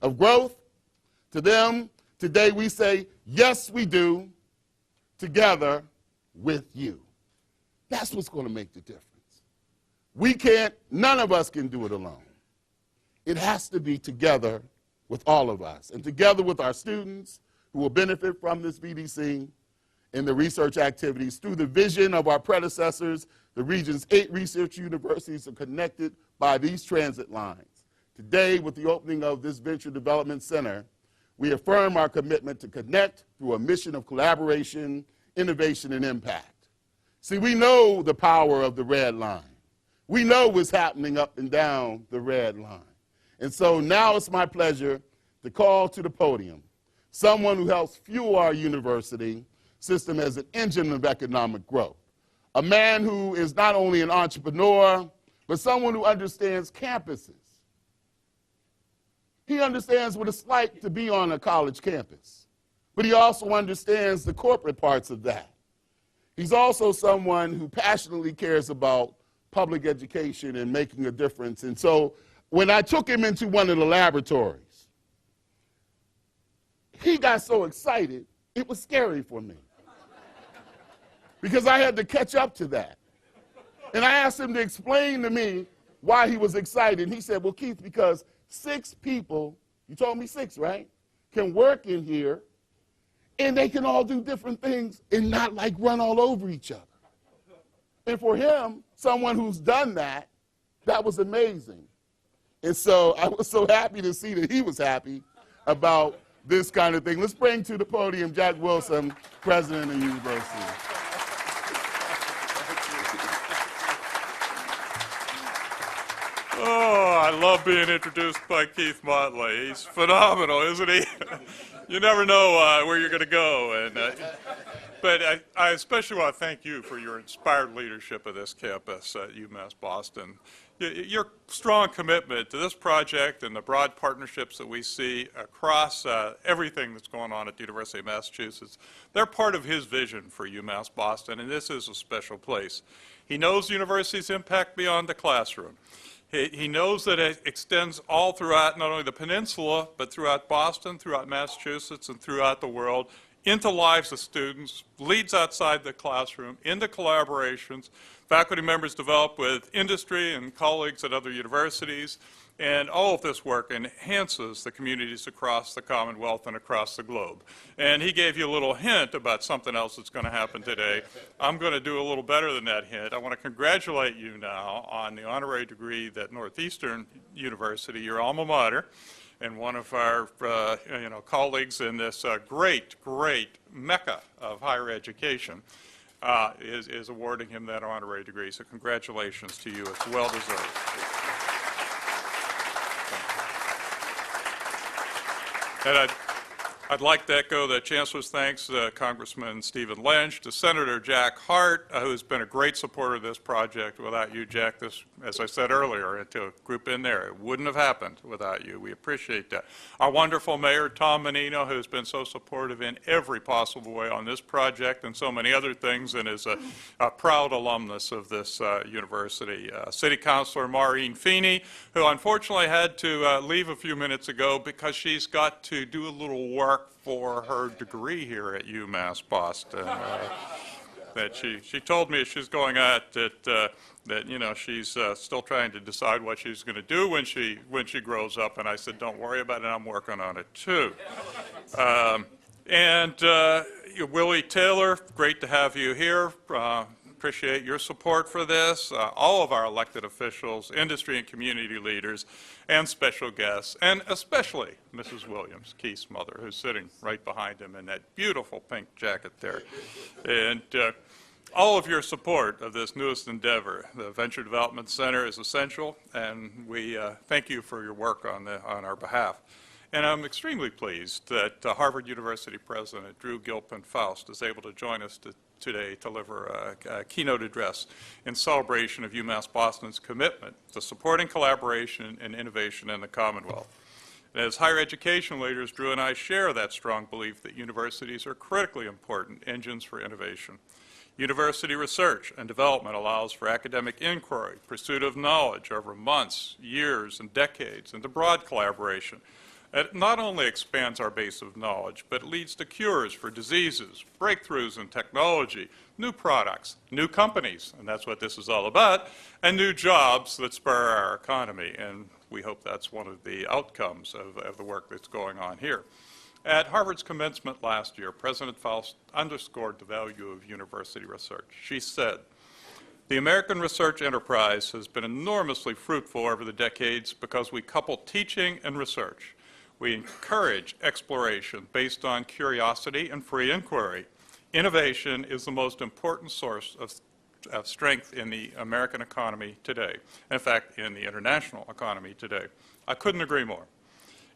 of growth. To them, today we say, yes, we do, together with you. That's what's going to make the difference. We can't, none of us can do it alone. It has to be together with all of us, and together with our students who will benefit from this VDC and the research activities. Through the vision of our predecessors, the region's 8 research universities are connected by these transit lines. Today, with the opening of this Venture Development Center, we affirm our commitment to connect through a mission of collaboration, innovation, and impact. See, we know the power of the red line. We know what's happening up and down the red line. And so now it's my pleasure to call to the podium someone who helps fuel our university system as an engine of economic growth. A man who is not only an entrepreneur, but someone who understands campuses. He understands what it's like to be on a college campus, but he also understands the corporate parts of that. He's also someone who passionately cares about public education and making a difference. And so when I took him into one of the laboratories, he got so excited, it was scary for me. Because I had to catch up to that. And I asked him to explain to me why he was excited. And he said, well, Keith, because 6 people, you told me 6, right, can work in here, and they can all do different things and not like run all over each other. And for him, someone who's done that, that was amazing. And so I was so happy to see that he was happy about this kind of thing. Let's bring to the podium Jack Wilson, president of the university. Oh, I love being introduced by Keith Motley. He's phenomenal, isn't he? You never know where you're going to go. But I especially want to thank you for your inspired leadership of this campus at UMass Boston. Your strong commitment to this project and the broad partnerships that we see across everything that's going on at the University of Massachusetts, they're part of his vision for UMass Boston, and this is a special place. He knows the university's impact beyond the classroom. He knows that it extends all throughout not only the peninsula, but throughout Boston, throughout Massachusetts, and throughout the world, into lives of students, leads outside the classroom, into collaborations. Faculty members develop with industry and colleagues at other universities, and all of this work enhances the communities across the Commonwealth and across the globe. And he gave you a little hint about something else that's going to happen today. I'm going to do a little better than that hint. I want to congratulate you now on the honorary degree that Northeastern University, your alma mater, and one of our colleagues in this great mecca of higher education is awarding him that honorary degree. So congratulations to you. It's well deserved. And I'd like to echo the Chancellor's thanks to Congressman Stephen Lynch, to Senator Jack Hart, who's been a great supporter of this project. Without you, Jack, this, as I said earlier, and to a group in there, it wouldn't have happened without you. We appreciate that. Our wonderful Mayor, Tom Menino, who's been so supportive in every possible way on this project and so many other things, and is a proud alumnus of this university. City Councilor Maureen Feeney, who unfortunately had to leave a few minutes ago because she's got to do a little work for her degree here at UMass Boston. That she told me she's going out that she's still trying to decide what she's going to do when she grows up, and I said, don't worry about it, I'm working on it too. Willie Taylor, great to have you here. Appreciate your support for this, all of our elected officials, industry and community leaders, and special guests, and especially Mrs. Williams, Keith's mother, who's sitting right behind him in that beautiful pink jacket there. And all of your support of this newest endeavor. The Venture Development Center is essential, and we thank you for your work on our behalf. And I'm extremely pleased that Harvard University President Drew Faust is able to join us today to deliver a keynote address in celebration of UMass Boston's commitment to supporting collaboration and innovation in the Commonwealth. And as higher education leaders, Drew and I share that strong belief that universities are critically important engines for innovation. University research and development allows for academic inquiry, pursuit of knowledge over months, years, and decades, and the broad collaboration It not only expands our base of knowledge, but it leads to cures for diseases, breakthroughs in technology, new products, new companies, and that's what this is all about, and new jobs that spur our economy. And we hope that's one of the outcomes of the work that's going on here. At Harvard's commencement last year, President Faust underscored the value of university research. She said, "The American research enterprise has been enormously fruitful over the decades because we couple teaching and research. We encourage exploration based on curiosity and free inquiry. Innovation is the most important source of strength in the American economy today, in fact, in the international economy today." I couldn't agree more.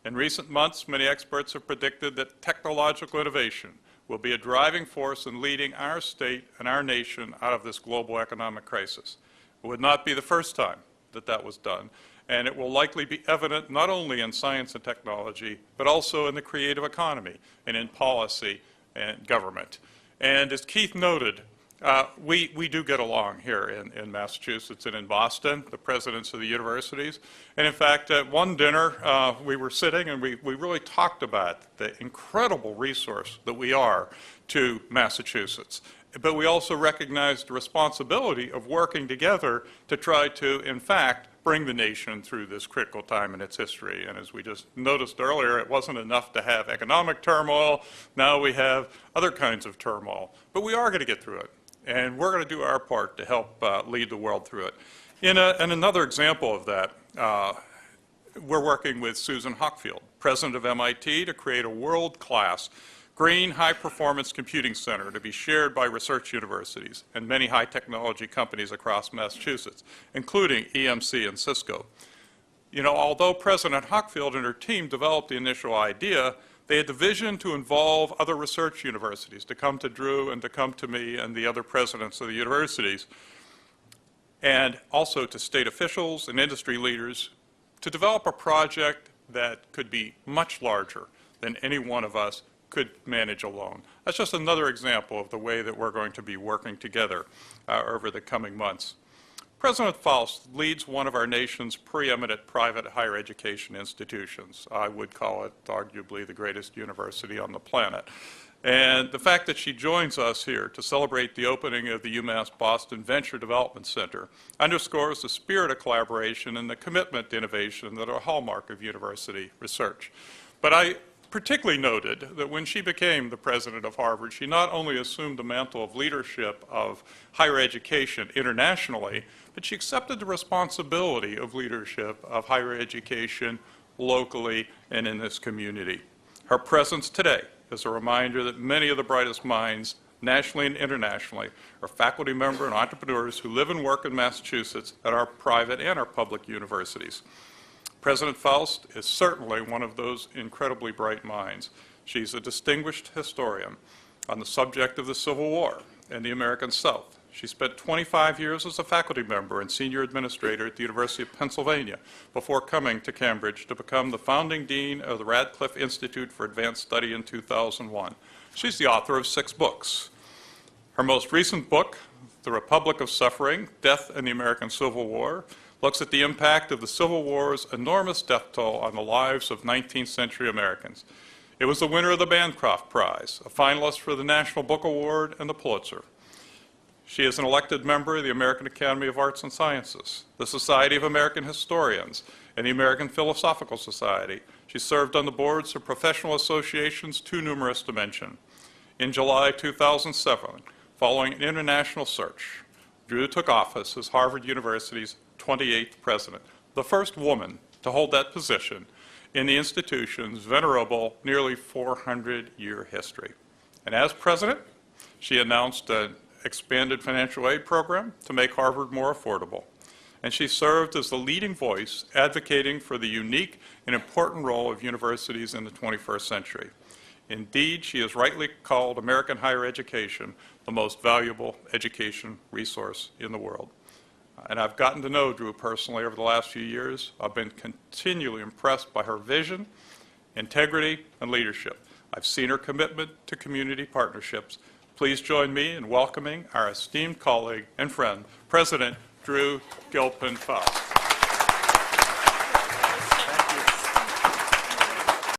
In recent months, many experts have predicted that technological innovation will be a driving force in leading our state and our nation out of this global economic crisis. It would not be the first time that that was done, and it will likely be evident not only in science and technology, but also in the creative economy and in policy and government. And as Keith noted, we do get along here in Massachusetts and in Boston, the presidents of the universities. And in fact, at one dinner, we were sitting and we really talked about the incredible resource that we are to Massachusetts. But we also recognized the responsibility of working together to try to, in fact, bring the nation through this critical time in its history. And as we just noticed earlier, it wasn't enough to have economic turmoil. Now we have other kinds of turmoil. But we are going to get through it. And we're going to do our part to help lead the world through it. In another example of that, we're working with Susan Hockfield, president of MIT, to create a world-class green high-performance computing center to be shared by research universities and many high-technology companies across Massachusetts, including EMC and Cisco. You know, although President Hockfield and her team developed the initial idea, they had the vision to involve other research universities, to come to Drew and to come to me and the other presidents of the universities, and also to state officials and industry leaders to develop a project that could be much larger than any one of us could manage alone. That's just another example of the way that we're going to be working together over the coming months. President Faust leads one of our nation's preeminent private higher education institutions. I would call it arguably the greatest university on the planet. And the fact that she joins us here to celebrate the opening of the UMass Boston Venture Development Center underscores the spirit of collaboration and the commitment to innovation that are a hallmark of university research. But I particularly noted that when she became the president of Harvard, she not only assumed the mantle of leadership of higher education internationally, but she accepted the responsibility of leadership of higher education locally and in this community. Her presence today is a reminder that many of the brightest minds, nationally and internationally, are faculty members and entrepreneurs who live and work in Massachusetts at our private and our public universities. President Faust is certainly one of those incredibly bright minds. She's a distinguished historian on the subject of the Civil War and the American South. She spent 25 years as a faculty member and senior administrator at the University of Pennsylvania before coming to Cambridge to become the founding dean of the Radcliffe Institute for Advanced Study in 2001. She's the author of 6 books. Her most recent book, The Republic of Suffering, Death and the American Civil War, looks at the impact of the Civil War's enormous death toll on the lives of 19th century Americans. It was the winner of the Bancroft Prize, a finalist for the National Book Award and the Pulitzer. She is an elected member of the American Academy of Arts and Sciences, the Society of American Historians, and the American Philosophical Society. She served on the boards of professional associations too numerous to mention. In July 2007, following an international search, Drew took office as Harvard University's 28th president, the first woman to hold that position in the institution's venerable, nearly 400-year history. And as president, she announced an expanded financial aid program to make Harvard more affordable. And she served as the leading voice advocating for the unique and important role of universities in the 21st century. Indeed, she is rightly called American higher education the most valuable education resource in the world. And I've gotten to know Drew personally over the last few years. I've been continually impressed by her vision, integrity, and leadership. I've seen her commitment to community partnerships. Please join me in welcoming our esteemed colleague and friend, President Drew Gilpin Faust.